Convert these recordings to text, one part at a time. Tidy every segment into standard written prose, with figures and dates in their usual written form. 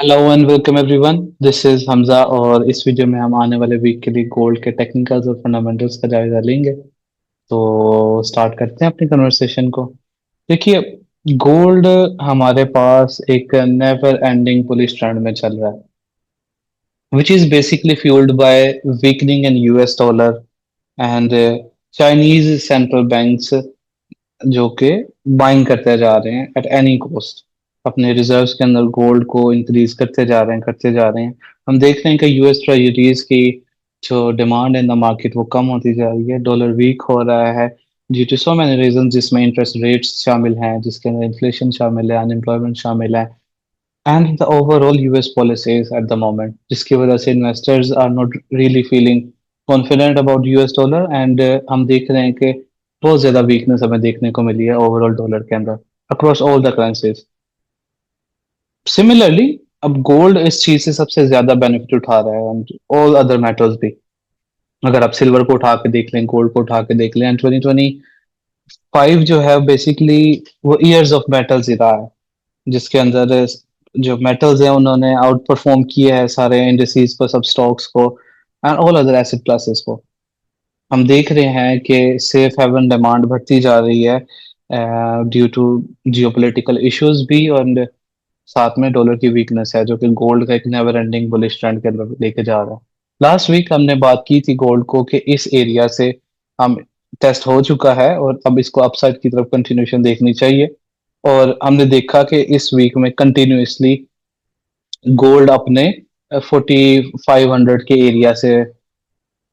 Hello and welcome everyone. This is Hamza और इस video में हम आने वाले वीक के लिए गोल्ड के टेक्निकल्स और फंडामेंटल्स का जायजा लेंगे। तो स्टार्ट करते हैं अपनी कन्वर्सेशन को। देखिए, गोल्ड हमारे पास एक नेवर एंडिंग बुलिश ट्रेंड में चल रहा है, which is basically fuelled by weakening in US dollar and Chinese central banks, जो कि बाइंग करते जा रहे हैं एट एनी कॉस्ट। अपने रिजर्व्स के अंदर गोल्ड को इंक्रीज करते जा रहे हैं, करते जा रहे हैं। हम देख रहे हैं कि यूएस ट्रेजरीज की जो डिमांड इन द मार्केट वो कम होती जा रही है, डॉलर वीक हो रहा है due to so many reason, जिसमें इंटरेस्ट रेट्स शामिल हैं, जिसके अंदर इन्फ्लेशन शामिल है, अनएम्प्लॉयमेंट शामिल है, and the overall US policies at the moment, जिसकी वजह से investors are not really feeling confident about US dollar. And हम देख रहे हैं कि बहुत ज्यादा वीकनेस हमें देखने को मिली है ओवरऑल डॉलर के अंदर across all the currencies. Similarly, अब गोल्ड इस चीज से सबसे ज्यादा बेनिफिट उठा रहा है एंड ऑल अदर मेटल्स भी। अगर आप सिल्वर को उठा के देख लें, गोल्ड को उठा के देख लें, एंड 2025 जो है बेसिकली वो ईयर्स ऑफ मेटल्स ही रहा है, जिसके अंदर जो मेटल्स हैं उन्होंने आउट परफॉर्म किया है सारे इंडिसेस को, सब स्टॉक्स को and all other asset classes को। हम देख रहे हैं कि सेफ हेवन डिमांड बढ़ती जा रही है ड्यू टू जियोपॉलिटिकल इश्यूज भी, और साथ में डॉलर की वीकनेस है जो कि गोल्ड का एक नेवर एंडिंग बुलिश ट्रेंड के अंदर लेके जा रहा है। लास्ट वीक हमने बात की थी गोल्ड को कि इस एरिया से हम टेस्ट हो चुका है और अब इसको अपसाइड की तरफ कंटिन्यूशन देखनी चाहिए। और हमने देखा कि इस वीक में कंटिन्यूसली गोल्ड अपने 4500 के एरिया से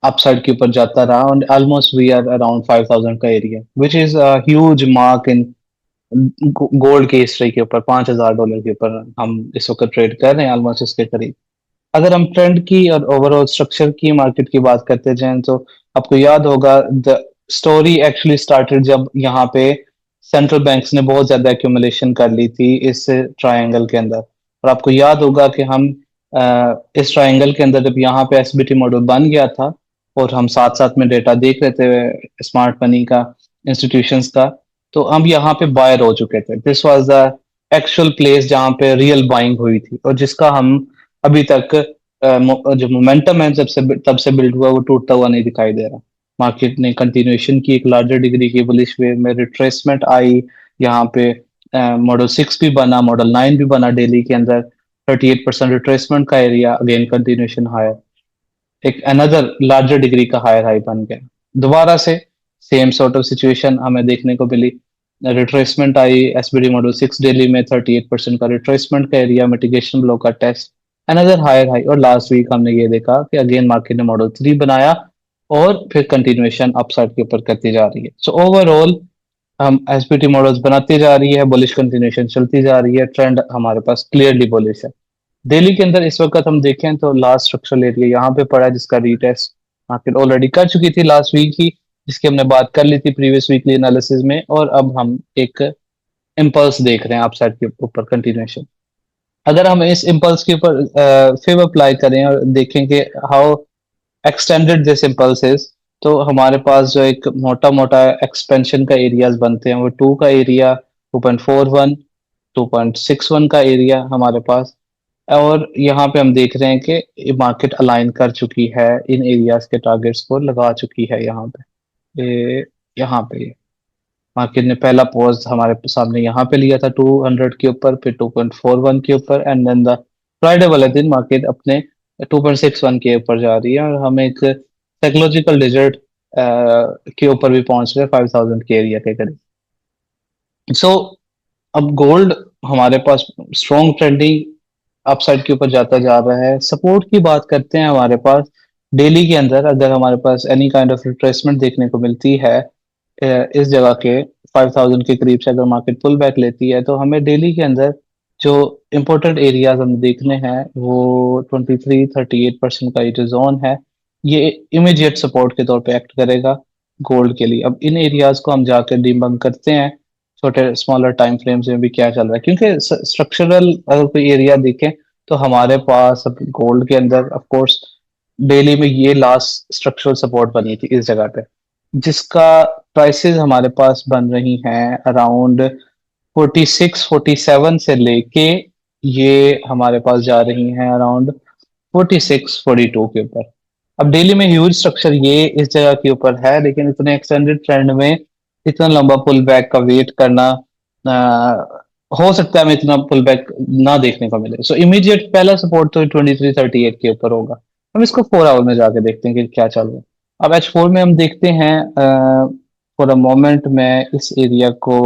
अपसाइड के ऊपर जाता रहा, और ऑलमोस्ट वी आर अराउंड 5000 का area, which is huge mark in gold की हिस्ट्री के ऊपर। $5000 के ऊपर हम इस वक्त ट्रेड कर रहे हैं, ऑलमोस्ट इसके करीब। अगर हम ट्रेंड की और ओवरऑल स्ट्रक्चर की मार्केट की बात करते जाएं तो आपको याद होगा द स्टोरी एक्चुअली स्टार्टेड जब यहाँ पे सेंट्रल बैंक्स ने बहुत ज्यादा एक्यूमुलेशन कर ली थी इस ट्रायंगल के अंदर। और आपको याद होगा कि हम इस ट्रायंगल के अंदर जब यहाँ पे एसबीटी मॉडल बन गया था और हम साथ साथ में डेटा देख रहे थे स्मार्ट मनी का, इंस्टीट्यूशंस का, तो हम यहाँ पे बायर हो चुके थे। This was the actual place जहाँ पे रियल बाइंग हुई थी, और जिसका हम अभी तक जो मोमेंटम है जब से तब से बिल्ड हुआ वो टूटता हुआ नहीं दिखाई दे रहा। मार्केट ने कंटिन्यूएशन की, एक लार्जर डिग्री की बुलिश वे में रिट्रेसमेंट आई। यहाँ पे मॉडल 6 भी बना, मॉडल 9 भी बना डेली के अंदर। 38% रिट्रेसमेंट का एरिया, अगेन कंटिन्यूएशन हायर, एक अनदर लार्जर डिग्री का हायर हाई बन गया। दोबारा से सेम सॉर्ट ऑफ सिचुएशन हमें देखने को मिली। रिट्रेसमेंट आई, एसबीडी मॉडल 6 डेली में 38% का रिट्रेसमेंट का एरिया, मिटिगेशन ब्लॉक का टेस्ट, अनदर हायर हाई। और लास्ट वीक हमने ये देखा कि अगेन मार्केट ने मॉडल 3 बनाया और फिर कंटिन्यूएशन अपसाइड के ऊपर करती जा रही है। सो ओवरऑल हम एसपीटी मॉडल्स बनाती जा रही है, बुलिश कंटिन्यूएशन चलती जा रही है, ट्रेंड हमारे पास क्लियरली बुलिश है। दिल्ली के अंदर इस वक्त हम देखें तो लास्ट स्ट्रक्चरल एरिया यहाँ पे पड़ा है, जिसका रीटेस्ट मार्केट ऑलरेडी कर चुकी थी लास्ट वीक ही, जिसकी हमने बात कर ली थी प्रीवियस वीकली एनालिसिस में। और अब हम एक इम्पल्स देख रहे हैं अपसाइड के ऊपर कंटिन्यूएशन। अगर हम इस इम्पल्स के ऊपर फिर अप्लाई करें और देखें कि how extended this impulse is, तो हमारे पास जो एक मोटा मोटा एक्सपेंशन का एरियाज बनते हैं वो 2 का एरिया, 2.41, 2.61 का एरिया हमारे पास। और यहाँ पे हम देख रहे हैं कि मार्केट अलाइन कर चुकी है, इन एरियाज के टारगेट्स को लगा चुकी है यहाँ पे। यहाँ पे मार्केट ने पहला पॉज हमारे सामने यहाँ पे लिया था 200 के ऊपर, फिर 2.41 के ऊपर, एंड देन द फ्राइडे वाले दिन मार्केट अपने 2.61 के ऊपर जा रही है, और हम एक साइकोलॉजिकल डिजिट के ऊपर भी पहुंच रहे हैं 5000 के एरिया के करीब। सो अब गोल्ड हमारे पास स्ट्रॉन्ग ट्रेंडिंग अपसाइड के ऊपर जाता जा रहा है। सपोर्ट की बात करते हैं, हमारे पास डेली के अंदर अगर हमारे पास एनी काइंड ऑफ रिट्रेसमेंट देखने को मिलती है इस जगह के 5000 के करीब से, अगर मार्केट पुल बैक लेती है, तो हमें डेली के अंदर जो इंपॉर्टेंट एरियाज हम देखने हैं वो 23-38% का ये जो जोन है, ये इमीडिएट सपोर्ट के तौर पे एक्ट करेगा गोल्ड के लिए। अब इन एरियाज को हम जाकर डिबंक करते हैं छोटे स्मॉलर टाइम फ्रेम्स में भी क्या चल रहा है, क्योंकि स्ट्रक्चरल अगर कोई एरिया देखें तो हमारे पास अब गोल्ड के अंदर ऑफ कोर्स डेली में ये लास्ट स्ट्रक्चरल सपोर्ट बनी थी इस जगह पे, जिसका प्राइसेस हमारे पास बन रही हैं अराउंड 46-47 से लेके ये हमारे पास जा रही हैं अराउंड 46-42 के ऊपर। अब डेली में ह्यूज स्ट्रक्चर ये इस जगह के ऊपर है, लेकिन इतने एक्सटेंडेड ट्रेंड में इतना लंबा पुल बैक का वेट करना, हो सकता है हमें इतना पुल बैक ना देखने को मिले। सो इमीडिएट पहला सपोर्ट तो 2338 के ऊपर होगा। हम इसको 4 आवर में जाके देखते हैं कि क्या चल रहा है। अब H4 में हम देखते हैं, फॉर अ मोमेंट मैं इस एरिया को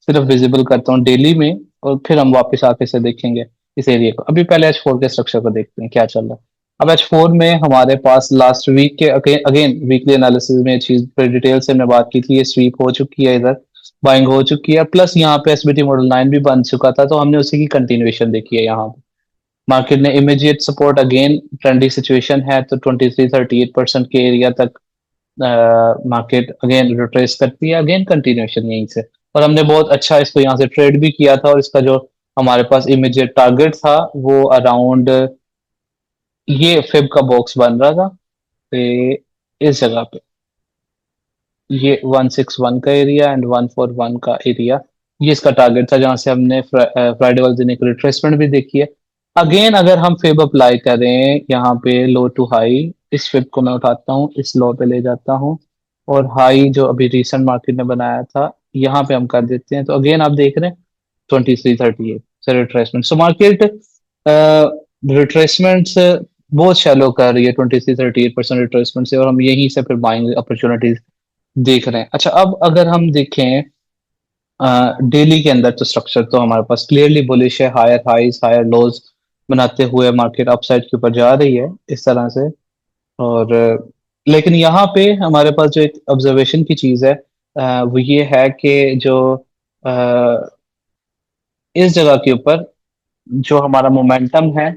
सिर्फ विजिबल करता हूँ डेली में, और फिर हम वापस आके से देखेंगे इस एरिया को। अभी पहले H4 के स्ट्रक्चर को देखते हैं क्या चल रहा है। अब H4 में हमारे पास लास्ट वीक के अगेन वीकली एनालिसिस में चीज डिटेल से हमने बात की थी, ये स्वीप हो चुकी है, इधर बाइंग हो चुकी है, प्लस यहाँ पे एसबीटी मॉडल 9 भी बन चुका था, तो हमने उसी की कंटिन्यूएशन देखी है यहाँ पे। मार्केट ने immediate support, again trendy situation है तो 23-38% के एरिया तक मार्केट अगेन रिट्रेस करती है, अगेन कंटिन्यूएशन यहीं से। और हमने बहुत अच्छा इसको यहाँ से ट्रेड भी किया था, और इसका जो हमारे पास इमीडिएट टारगेट था वो अराउंड ये फिब का बॉक्स बन रहा था, तो इस जगह पे ये 161 का एरिया एंड 141 का एरिया, ये इसका टारगेट था, जहां से हमने फ्राइडे वाले दिन एक रिट्रेसमेंट भी देखी है। अगेन अगर हम फेब अप्लाई करें यहाँ पे लो टू हाई, इस फेब को मैं उठाता हूँ, इस लो पे ले जाता हूँ, और हाई जो अभी रिसेंट मार्केट ने बनाया था यहाँ पे हम कर देते हैं, तो अगेन आप देख रहे हैं 2338 से रिट्रेसमेंट। सो मार्केट रिट्रेसमेंट से बहुत शैलो कर रही है 23-38% रिट्रेसमेंट से, और हम यहीं से फिर बाइंग अपॉर्चुनिटीज देख रहे हैं। अच्छा, अब अगर हम देखें डेली के अंदर, तो स्ट्रक्चर तो हमारे पास क्लियरली बुलिश है, हायर हाइज हायर लोज बनाते हुए मार्केट अपसाइड के ऊपर जा रही है इस तरह से। और लेकिन यहाँ पे हमारे पास जो एक ऑब्जर्वेशन की चीज है, वो ये है कि जो अ, इस जगह के ऊपर जो हमारा मोमेंटम है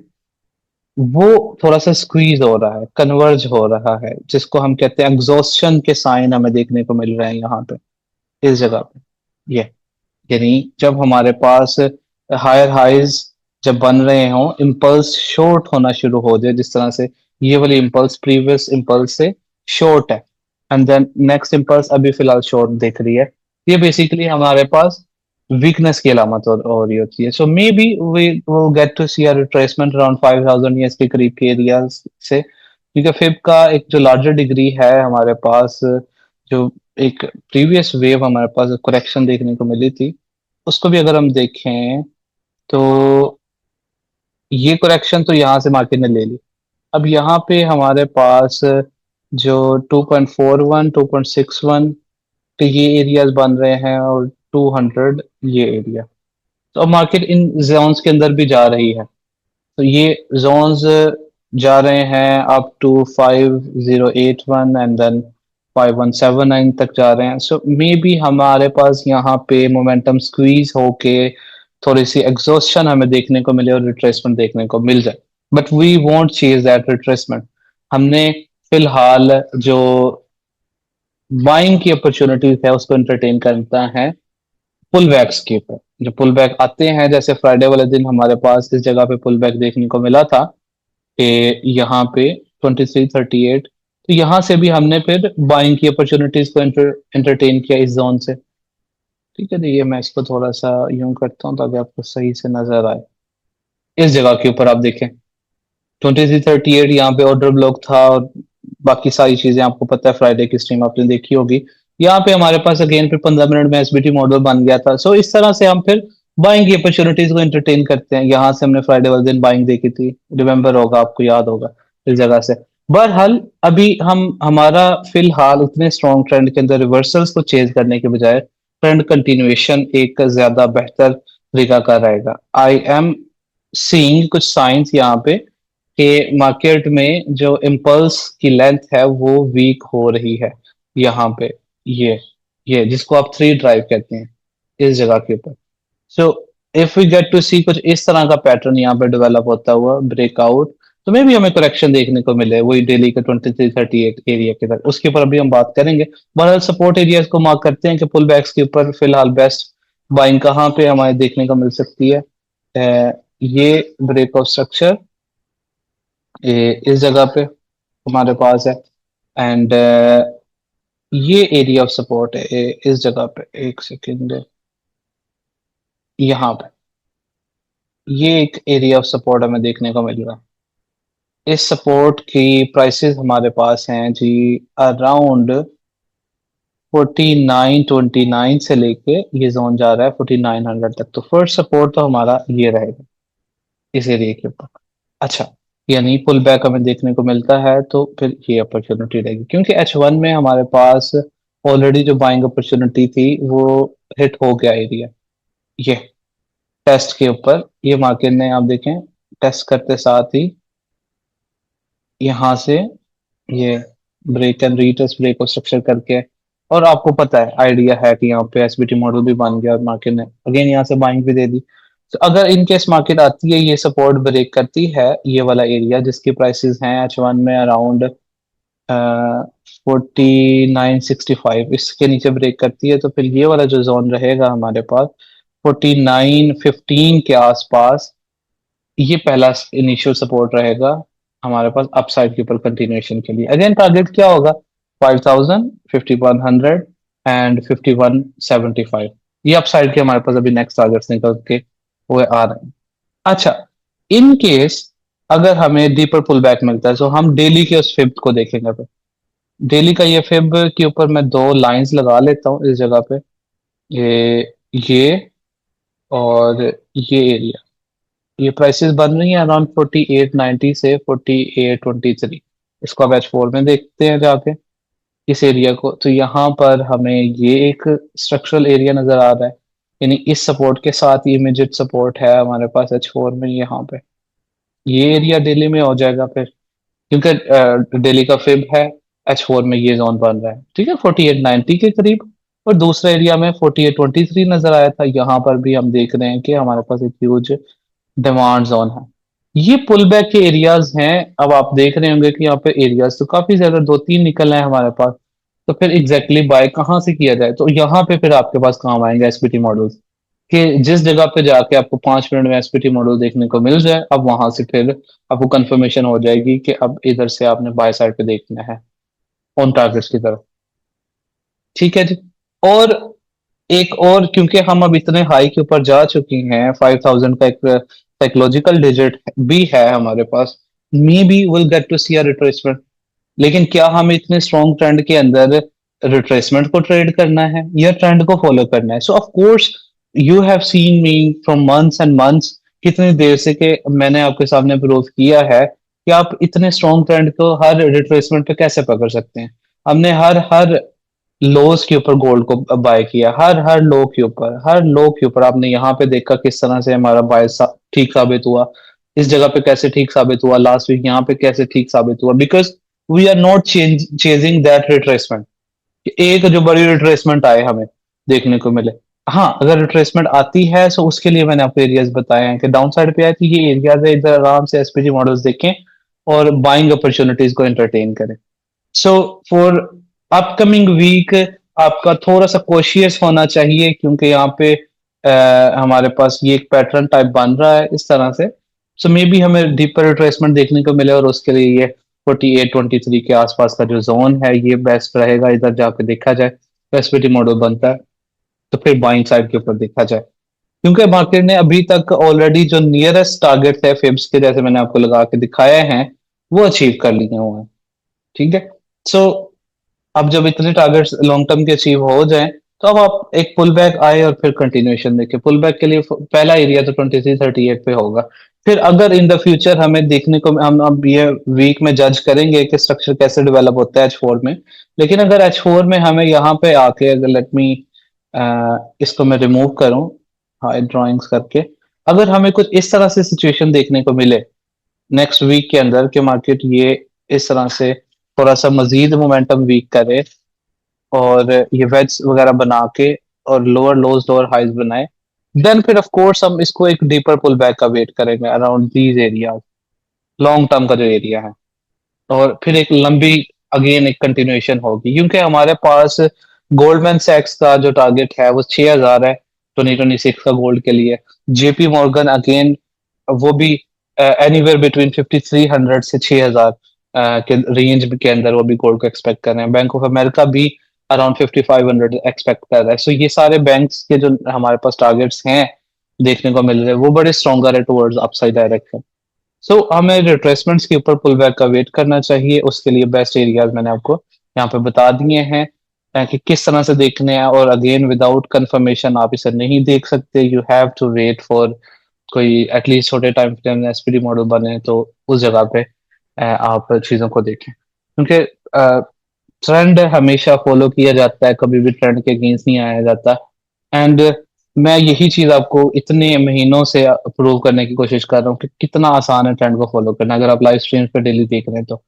वो थोड़ा सा स्क्वीज हो रहा है, कन्वर्ज हो रहा है, जिसको हम कहते हैं एग्जॉस्शन के साइन हमें देखने को मिल रहे हैं यहाँ पे इस जगह पे। ये यानी जब हमारे पास हायर हाइज जब बन रहे हों, इम्पल्स शॉर्ट होना शुरू हो जाए, जिस तरह से ये वाली इम्पल्स प्रीवियस इम्पल्स से शॉर्ट है, एंड देन नेक्स्ट इम्पल्स अभी फिलहाल शॉर्ट दिख रही है, ये बेसिकली हमारे पास वीकनेस की अलामत हो रही होती है। So maybe we will get to see a retracement around 5000 years के करीब के एरिया से, क्योंकि फिब का एक जो लार्जर डिग्री है हमारे पास, जो एक प्रीवियस वेव हमारे पास करेक्शन देखने को मिली थी, उसको भी अगर हम देखें तो ये करेक्शन तो यहाँ से मार्केट ने ले ली। अब यहाँ पे हमारे पास जो 2.41 2.61 के ये एरियाज बन रहे हैं, और 200 ये एरिया, तो अब मार्केट इन जोन्स के अंदर भी जा रही है। तो ये जोन्स जा रहे हैं अप टू 5081 एंड देन 5179 तक जा रहे हैं। सो मे बी हमारे पास यहाँ पे मोमेंटम स्क्वीज होके थोड़ी सी एग्जॉस्शन हमें देखने को मिले और रिट्रेसमेंट देखने को मिल जाए, but we won't chase that retracement. हमने फिलहाल जो बाइंग की अपॉर्चुनिटीज है उसको एंटरटेन करता है पुल बैक्स के ऊपर। जो पुल बैक आते हैं, जैसे फ्राइडे वाले दिन हमारे पास इस जगह पे पुल बैक देखने को मिला था कि यहाँ पे 2338, तो यहाँ से भी हमने फिर बाइंग की अपॉर्चुनिटीज को एंटरटेन किया इस जोन से। ठीक है, तो ये मैं इसको थोड़ा सा यूं करता हूँ ताकि आपको सही से नजर आए। इस जगह के ऊपर आप देखें 2338, यहाँ पे ऑर्डर ब्लॉक था, और बाकी सारी चीजें आपको पता है, फ्राइडे की स्ट्रीम आपने देखी होगी। यहाँ पे हमारे पास अगेन फिर 15 मिनट में एसबीटी मॉडल बन गया था। सो इस तरह से हम फिर बाइंग की अपॉर्चुनिटीज को एंटरटेन करते हैं। यहाँ से हमने फ्राइडे वाले दिन बाइंग देखी थी, रिमेंबर होगा, आपको याद होगा इस जगह से। बहरहाल अभी हम हमारा फिलहाल उतने स्ट्रॉन्ग ट्रेंड के अंदर रिवर्सल्स को चेज करने के बजाय ट्रेंड कंटिन्यूएशन एक ज्यादा बेहतर तरीका का रहेगा। आई एम सीइंग कुछ साइंस यहाँ पे कि मार्केट में जो इम्पल्स की लेंथ है वो वीक हो रही है यहाँ पे, ये ये जिसको आप थ्री ड्राइव कहते हैं इस जगह के ऊपर। So if we get to see कुछ इस तरह का पैटर्न यहाँ पे डेवलप होता हुआ ब्रेकआउट, तो मे भी हमें करेक्शन देखने को मिले वही डेली के 2338 एरिया के तरफ, उसके ऊपर अभी हम बात करेंगे। बहरहाल सपोर्ट एरियाज को मार्क करते हैं कि पुल बैक्स के ऊपर फिलहाल बेस्ट बाइंग कहाँ पे हमारे देखने को मिल सकती है। ये ब्रेकआउट स्ट्रक्चर इस जगह पे हमारे पास है, एंड ये एरिया ऑफ सपोर्ट है इस जगह पे, एक सेकेंड, यहाँ पे ये एक एरिया ऑफ सपोर्ट हमें देखने को मिल रहा है। इस सपोर्ट की प्राइसेस हमारे पास हैं जी अराउंड 4929 से लेके ये जोन जा रहा है 4900 तक। तो फर्स्ट सपोर्ट तो हमारा ये रहेगा इस एरिया के ऊपर। अच्छा, यानी पुल बैक हमें देखने को मिलता है तो फिर ये अपॉर्चुनिटी रहेगी, क्योंकि H1 में हमारे पास ऑलरेडी जो बाइंग अपॉर्चुनिटी थी वो हिट हो गया एरिया। ये टेस्ट के ऊपर ये मार्केट ने, आप देखें, टेस्ट करते साथ ही यहाँ से ये ब्रेक एंड रीटेस्ट ब्रेक को स्ट्रक्चर करके, और आपको पता है, आइडिया है कि यहाँ पे एसबीटी मॉडल भी बन गया और मार्केट ने अगेन यहाँ से बाइंग भी दे दी। तो अगर इनकेस मार्केट आती है, ये सपोर्ट ब्रेक करती है ये वाला एरिया जिसकी प्राइसेस हैं H1 में अराउंड 4965, इसके नीचे ब्रेक करती है तो फिर ये वाला जो जोन रहेगा हमारे पास 4915 के आसपास, ये पहला इनिशियल सपोर्ट रहेगा हमारे पास अपसाइड के ऊपर कंटिन्यूएशन के लिए। अगेन टारगेट क्या होगा? 5000, 5100 एंड 5175। ये अपसाइड के हमारे पास अभी नेक्स्ट टारगेट्स निकल के हुए आ रहे हैं। अच्छा, इन केस अगर हमें डीपर पुल बैक मिलता है तो हम डेली के उस फिब को देखेंगे। फिर डेली का ये फिब के ऊपर मैं दो लाइंस लगा लेता हूँ इस जगह पे, ये और ये एरिया। ये प्राइसेस बन रही हैं अराउंड 4890 से 4823। इसको अब H4 में देखते हैं जाके इस एरिया को, तो यहाँ पर हमें ये एक स्ट्रक्चरल एरिया नजर आ रहा है। यानी इस सपोर्ट के साथ ये इमीडिएट सपोर्ट है हमारे पास H4 में। यहाँ पे ये एरिया डेली में हो जाएगा फिर, क्योंकि दिल्ली का फिब है, H4 में ये जोन बन रहा है, ठीक है, 4890 के करीब। और दूसरा एरिया में 4823 नजर आया था, यहाँ पर भी हम देख रहे हैं कि हमारे पास एक ह्यूज डिमांड जोन है। ये पुल बैक के एरियाज हैं। अब आप देख रहे होंगे कि यहाँ पे एरियाज तो काफी ज्यादा, दो तीन निकल रहे हैं हमारे पास। तो फिर एग्जैक्टली बाय कहाँ से किया जाए? तो यहाँ पे फिर आपके पास काम आएंगे एसपीटी मॉडल्स, कि जिस जगह पे जाके आपको 5 मिनट में एसपीटी मॉडल देखने को मिल जाए, अब वहां से फिर आपको कंफर्मेशन हो जाएगी कि अब इधर से आपने बाय साइड पे देखना है ऑन टारगेट्स की तरफ। ठीक है जी। और एक और, क्योंकि हम अब इतने हाई के ऊपर जा चुके हैं, 5000 का एक साइकोलॉजिकल डिजिट भी है हमारे पास, maybe will get to see a retracement. लेकिन क्या हम इतने स्ट्रॉन्ग ट्रेंड के अंदर रिट्रेसमेंट को ट्रेड करना है या ट्रेंड को फॉलो करना है? सो of course you have seen me from months and months, कितनी देर से कि मैंने आपके सामने प्रूव किया है कि आप इतने स्ट्रॉन्ग ट्रेंड को हर रिट्रेसमेंट पे कैसे पकड़ सकते हैं। हमने हर हर लोस के ऊपर गोल्ड को बाय किया, हर हर लो के ऊपर, हर लो के ऊपर आपने यहाँ पे देखा किस तरह से हमारा बाय ठीक साबित हुआ। इस जगह पे कैसे ठीक साबित हुआ, लास्ट वीक यहाँ पे कैसे ठीक साबित हुआ, because we are not chasing that retracement, एक जो बड़ी रिट्रेसमेंट आए हमें देखने को मिले। हाँ, अगर रिट्रेसमेंट आती है तो उसके लिए मैंने आपको एरियाज बताए हैं कि डाउन साइड पे आए तो ये एरियाज है, इधर आराम से एसपीजी मॉडल्स देखें और बाइंग अपॉर्चुनिटीज को एंटरटेन करें। सो फॉर अपकमिंग वीक आपका थोड़ा सा कॉशियस होना चाहिए, क्योंकि यहाँ पे हमारे पास ये एक पैटर्न टाइप बन रहा है इस तरह से। सो मे बी हमें डीपर रिट्रेसमेंट देखने को मिले और उसके लिए ये 4823 के आसपास का जो जोन है ये बेस्ट रहेगा, इधर जाके देखा जाए तो एसपीटी मॉडल बनता है तो फिर बाइंग साइड के ऊपर देखा जाए। क्योंकि मार्केट ने अभी तक ऑलरेडी जो नियरेस्ट टारगेट है फिब्स के, जैसे मैंने आपको लगा के दिखाए हैं, वो अचीव कर लिए हुए हैं। ठीक है। सो अब जब इतने टारगेट्स लॉन्ग टर्म के अचीव हो जाएं, तो अब आप एक पुल बैक आए और फिर कंटिन्यूएशन देखें। पुल बैक के लिए पहला एरिया तो 2338 पे होगा। फिर अगर इन द फ्यूचर हमें देखने को, हम अब ये वीक में जज करेंगे कि स्ट्रक्चर कैसे डेवलप होता है H4 में। लेकिन अगर H4 में हमें यहाँ पे आके, अगर लेट मी इसको मैं रिमूव करूं हाइड ड्राइंग्स करके, अगर हमें कुछ इस तरह से सिचुएशन देखने को मिले नेक्स्ट वीक के अंदर कि मार्केट ये इस तरह से थोड़ा सा मजीद मोमेंटम वीक करे और ये वेज वगैरह बना के और लोअर लोज लोअर हाइज बनाए, देन फिर ऑफ कोर्स हम इसको एक डीपर पुल बैक का वेट करेंगे around these area, long term का जो एरिया है। और फिर एक लंबी अगेन एक कंटिन्यूएशन होगी, क्योंकि हमारे पास गोल्डमैन सैक्स का जो टारगेट है वो 6000 है 2026 का गोल्ड के लिए। जेपी मॉर्गन अगेन वो भी एनीवेयर बिटवीन 5300 से 6000 के रेंज के अंदर वो भी गोल्ड को एक्सपेक्ट कर रहे हैं। बैंक ऑफ अमेरिका भी अराउंड 5500 एक्सपेक्ट कर रहा है। सो ये सारे बैंक्स के जो हमारे पास टारगेट्स हैं देखने को मिल रहे हैं वो बड़े स्ट्रॉन्गर है टुवर्ड्स अपसाइड डायरेक्शन। सो हमें रिट्रेसमेंट्स के ऊपर पुल बैक का वेट करना चाहिए। उसके लिए बेस्ट एरियाज मैंने आपको यहाँ पे बता दिए हैं कि किस तरह से देखने हैं। और अगेन विदाउट कंफर्मेशन आप इसे नहीं देख सकते, you have to wait for कोई एटलीस्ट छोटे टाइम फ्रेम एसपीडी मॉडल बने तो उस जगह पे आप चीजों को देखें। क्योंकि ट्रेंड हमेशा फॉलो किया जाता है, कभी भी ट्रेंड के अगेंस्ट नहीं आया जाता। एंड मैं यही चीज आपको इतने महीनों से प्रूव करने की कोशिश कर रहा हूँ कि कितना आसान है ट्रेंड को फॉलो करना, अगर आप लाइव स्ट्रीम पे डेली देख रहे हैं तो।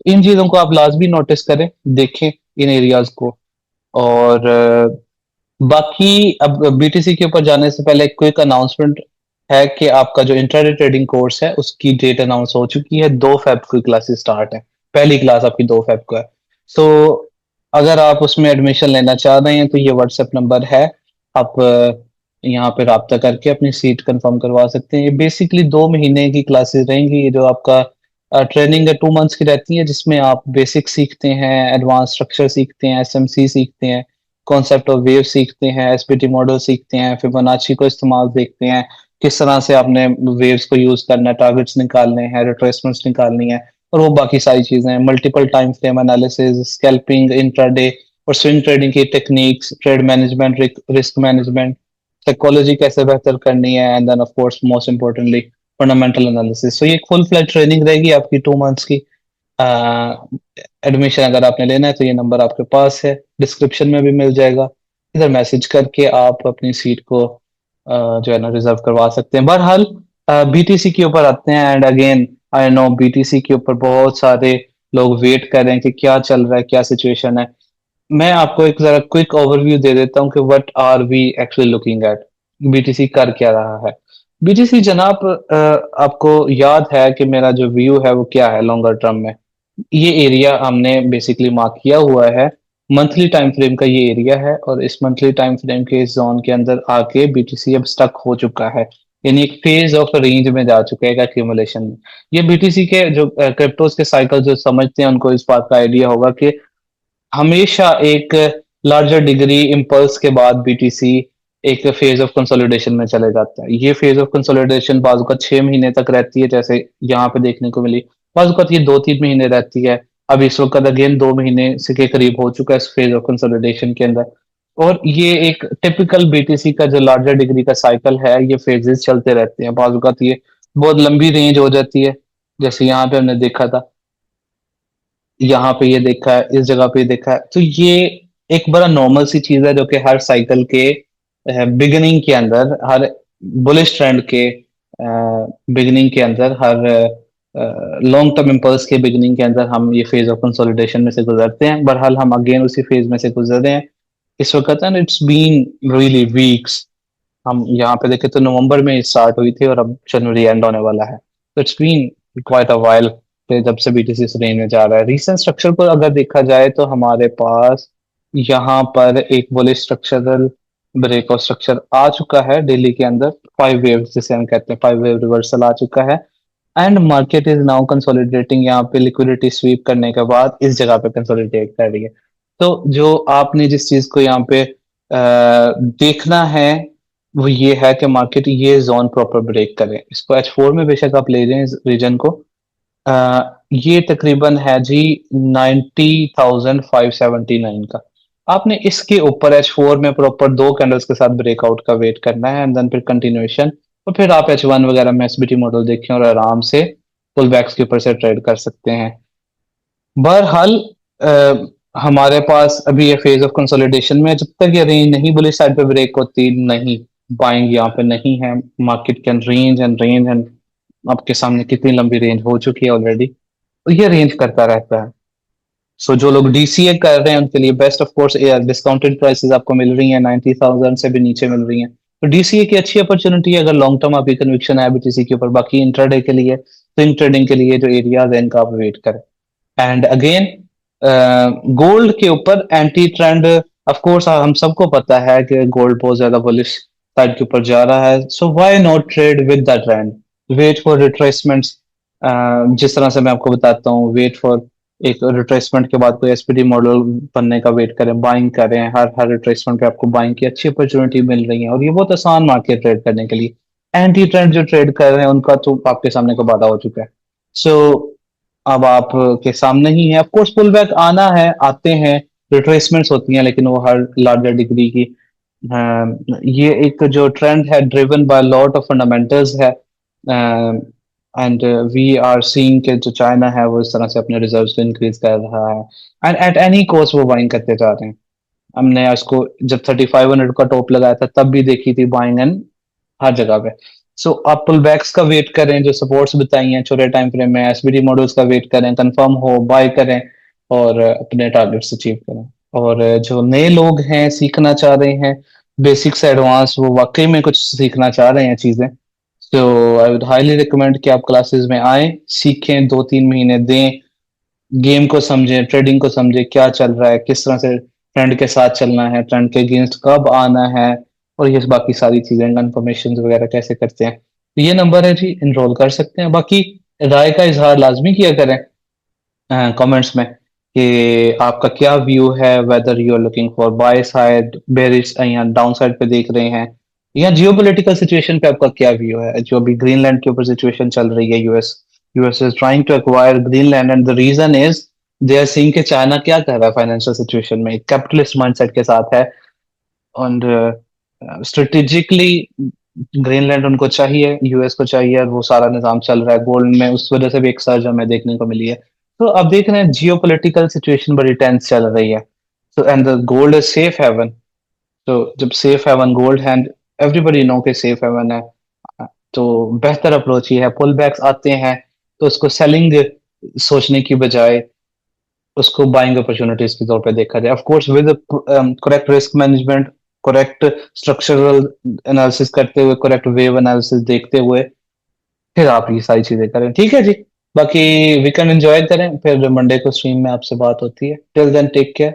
इन चीजों को आप लाजमी नोटिस करें, देखें इन एरियाज को। और बाकी अब बीटीसी के ऊपर जाने से पहले एक क्विक अनाउंसमेंट है कि आपका जो इंट्राडे ट्रेडिंग कोर्स है उसकी डेट अनाउंस हो चुकी है। 2 फेब की क्लासेस स्टार्ट है। पहली क्लास आपकी 2 फेब को है। सो अगर आप उसमें एडमिशन लेना चाह रहे हैं तो ये व्हाट्सएप नंबर है। आप यहाँ पे राब्ता करके अपनी सीट कंफर्म करवा सकते हैं। ये बेसिकली 2 महीने की क्लासेस रहेंगी। ये जो आपका ट्रेनिंग है 2 मंथ्स की रहती है, जिसमें आप बेसिक सीखते हैं, एडवांस स्ट्रक्चर सीखते हैं, एसएमसी सीखते हैं, कॉन्सेप्ट ऑफ वेव सीखते हैं, एसपीटी मॉडल सीखते हैं, फिबोनाची को इस्तेमाल देखते हैं, किस तरह से आपने वेव्स को यूज करना है, टारगेट्स निकालने हैं, रिट्रेसमेंट्स निकालनी है, और वो बाकी सारी चीजें, multiple time frame analysis, scalping, intraday और स्विंग ट्रेडिंग की techniques, trade management, risk management, psychology कैसे बेहतर करनी है, and then of course most importantly fundamental analysis. तो ये एक फुल फ्लैट ट्रेनिंग रहेगी आपकी 2 मंथ्स की। एडमिशन अगर आपने लेना है तो ये नंबर आपके पास है, डिस्क्रिप्शन में भी मिल जाएगा। इधर मैसेज करके आप अपनी सीट को जो है ना रिजर्व करवा सकते हैं। बहरहाल बीटीसी के ऊपर आते हैं। And again I know BTC के ऊपर बहुत सारे लोग वेट कर रहे हैं कि क्या चल रहा है, क्या सिचुएशन है। मैं आपको एक जरा क्विक ओवरव्यू दे देता हूँ कि what are we actually looking at, BTC कर क्या रहा है। बीटीसी जनाब, आपको याद है कि मेरा जो व्यू है वो क्या है लॉन्गर टर्म में। ये एरिया हमने बेसिकली मार्क किया हुआ है। मंथली टाइम फ्रेम का ये एरिया है, और इस मंथली टाइम फ्रेम के इस जोन के अंदर आके बीटीसी अब स्टक हो चुका है। यानी एक फेज ऑफ रेंज में जा चुका है एक्यूमुलेशन में। ये बीटीसी के जो क्रिप्टोज के साइकिल जो समझते हैं उनको इस बात का आइडिया होगा कि हमेशा एक लार्जर डिग्री इम्पल्स के बाद बीटीसी एक फेज ऑफ कंसोलिडेशन में चले जाता है। ये फेज ऑफ कंसोलिडेशन बाजू का 6 महीने तक रहती है, जैसे यहाँ पे देखने को मिली। बाजू का ये 2-3 महीने रहती है। अब इस वक्त अगेन 2 महीने से के करीब हो चुका है इस फेज ऑफ कंसोलिडेशन के अंदर। और ये एक टिपिकल बीटीसी का जो लार्जर डिग्री का साइकिल है, ये फेजेस चलते रहते हैं। बाजू का ये बहुत लंबी रेंज हो जाती है, जैसे यहाँ पे हमने देखा था, यहाँ पे ये देखा है, इस जगह पे ये देखा है। तो ये एक बड़ा नॉर्मल सी चीज है जो कि हर साइकिल के बिगिनिंग के अंदर, हर बुलिश ट्रेंड के बिगिनिंग के अंदर, हर लॉन्ग टर्म इम्पल्स के बिगिनिंग के अंदर हम ये फेज ऑफ कंसोलिडेशन में से गुजरते हैं। बहरहाल हम अगेन उसी फेज में से गुजर रहे हैं इस वक्त। And it's been really weeks. हम यहाँ पे देखें तो नवंबर में स्टार्ट हुई थी और अब जनवरी एंड होने वाला है। तो it's been quite a while जब से बीटीसी इस रेंज में जा रहा है। रिसेंट स्ट्रक्चर को अगर देखा जाए तो हमारे पास यहाँ पर एक बुलिश स्ट्रक्चरल ब्रेकआउट स्ट्रक्चर आ चुका है डेली के अंदर। 5 वेव जिसे हम कहते हैं, 5 वेव रिवर्सल आ चुका है। And market is now consolidating. यहाँ पे लिक्विडिटी स्वीप करने के बाद इस जगह पे कंसोलिडेट कर रही है। तो जो आपने जिस चीज को यहाँ पे देखना है वो ये है कि मार्केट ये जोन प्रॉपर ब्रेक करे। इसको H4 में बेशक आप ले जाएं इस रीजन को। ये तकरीबन है जी 90,579 का। आपने इसके ऊपर H4 में प्रॉपर 2 कैंडल्स के साथ ब्रेकआउट का वेट करना है, एंड देन फिर कंटिन्यूएशन। और फिर आप H1 वगैरह में एसबीटी मॉडल देखें और आराम से पुल बैक्स के ऊपर से ट्रेड कर सकते हैं। बहरहाल हमारे पास अभी ये फेज ऑफ कंसोलिडेशन में है। जब तक ये रेंज नहीं बुलिश साइड पे ब्रेक होती, नहीं बाइंग यहाँ पे नहीं है। मार्केट कैन रेंज एंड आपके सामने कितनी लंबी रेंज हो चुकी है ऑलरेडी। तो ये रेंज करता रहता है। सो जो लोग डीसीए कर रहे हैं उनके लिए best of course discounted prices आपको मिल रही हैं, 90,000 से भी नीचे मिल रही हैं। तो डीसीए की अच्छी अपॉर्चुनिटी है अगर लॉन्ग टर्म आपकी कन्विक्शन है बीटीसी के ऊपर। बाकी इंट्राडे के लिए, स्विंग ट्रेडिंग के लिए जो एरियाज है इनका आप वेट करें। एंड अगेन गोल्ड के ऊपर एंटी ट्रेंड, ऑफ कोर्स हम सबको पता है कि गोल्ड बहुत ज्यादा बुलिश साइड के ऊपर जा रहा है। So why not trade with the trend, wait for retracements. जिस तरह से मैं आपको बताता हूँ, वेट फॉर एक रिट्रेसमेंट के बाद कोई एसपीडी मॉडल बनने का वेट करें, बाइंग करें, हर हर रिट्रेसमेंट पे आपको बाइंग की अच्छी अपॉर्चुनिटी मिल रही है, और ये बहुत आसान मार्केट ट्रेड करने के लिए। एंटी ट्रेंड जो ट्रेड कर रहे हैं उनका तो आपके सामने का बाधा हो चुका है। सो अब आप के सामने ही है, ऑफ कोर्स पुल बैक आना है, आते हैं, रिट्रेसमेंट्स होती हैं, लेकिन वो हर लार्जर डिग्री की। ये एक जो ट्रेंड है driven by lot of fundamentals है, एंड वी आर सीइंग कि जो चाइना है वो इस तरह से अपने रिजर्व्स को इंक्रीज कर रहा है, एंड एट एनी कॉस्ट वो बाइंग करते जा रहे हैं। हमने इसको जब 3500 का टॉप लगाया था तब भी देखी थी बाइंग एंड हर जगह पे। सो आप पुल बैक्स का वेट करें, जो सपोर्ट्स बताई हैं छोटे टाइम फ्रेम में, एसबीडी मॉडल्स का वेट करें, कंफर्म हो बाय करें, और अपने टारगेट्स अचीव करें। और जो नए लोग हैं सीखना चाह रहे हैं बेसिक से एडवांस, वो वाकई में कुछ सीखना चाह रहे हैं चीजें, तो आई वुड हाईली रिकमेंड कि आप क्लासेस में आए, सीखें, 2-3 महीने दें, गेम को समझें, ट्रेडिंग को समझें, क्या चल रहा है, किस तरह से ट्रेंड के साथ चलना है, ट्रेंड के अगेंस्ट कब आना है, और ये बाकी सारी चीजें, कंफर्मेशन वगैरह कैसे करते हैं। तो ये नंबर है जी, इनरोल कर सकते हैं। बाकी राय का इजहार लाजमी किया करें कमेंट्स में कि आपका क्या व्यू है, whether you are looking for buy side, bearish या डाउन साइड पे देख रहे हैं, या जियोपॉलिटिकल सिचुएशन पे आपका क्या व्यू है। जो अभी ग्रीनलैंड के ऊपर सिचुएशन चल रही है, US is trying to acquire Greenland, and the reason is they are seeing कि चाइना क्या कर रहा है फाइनेंशियल सिचुएशन में, कैपिटलिस्ट माइंडसेट के साथ है, और स्ट्रेटेजिकली ग्रीनलैंड उनको चाहिए, यूएस को चाहिए, और वो सारा निजाम चल रहा है गोल्ड में, उस वजह से भी एक सर्ज हमें देखने को मिली है। तो अब देख रहे हैं जियो पोलिटिकल सिचुएशन बड़ी टेंस चल रही है, तो and the gold is safe haven. तो जब सेफ हेवन गोल्ड है, एवरीबडी नो के सेफ हेवन है, तो बेहतर अप्रोच ये है, पुल बैक्स आते हैं तो उसको सेलिंग सोचने की बजाय उसको बाइंग अपॉर्चुनिटीज के तौर पे देखा जाए, of course with correct risk management, correct structural analysis करते हुए, करेक्ट वेव एनालिसिस देखते हुए, फिर आप ये सारी चीजें करें। ठीक है जी, बाकी वीकेंड एंजॉय करें, फिर मंडे को स्ट्रीम में आपसे बात होती है। Till then take care.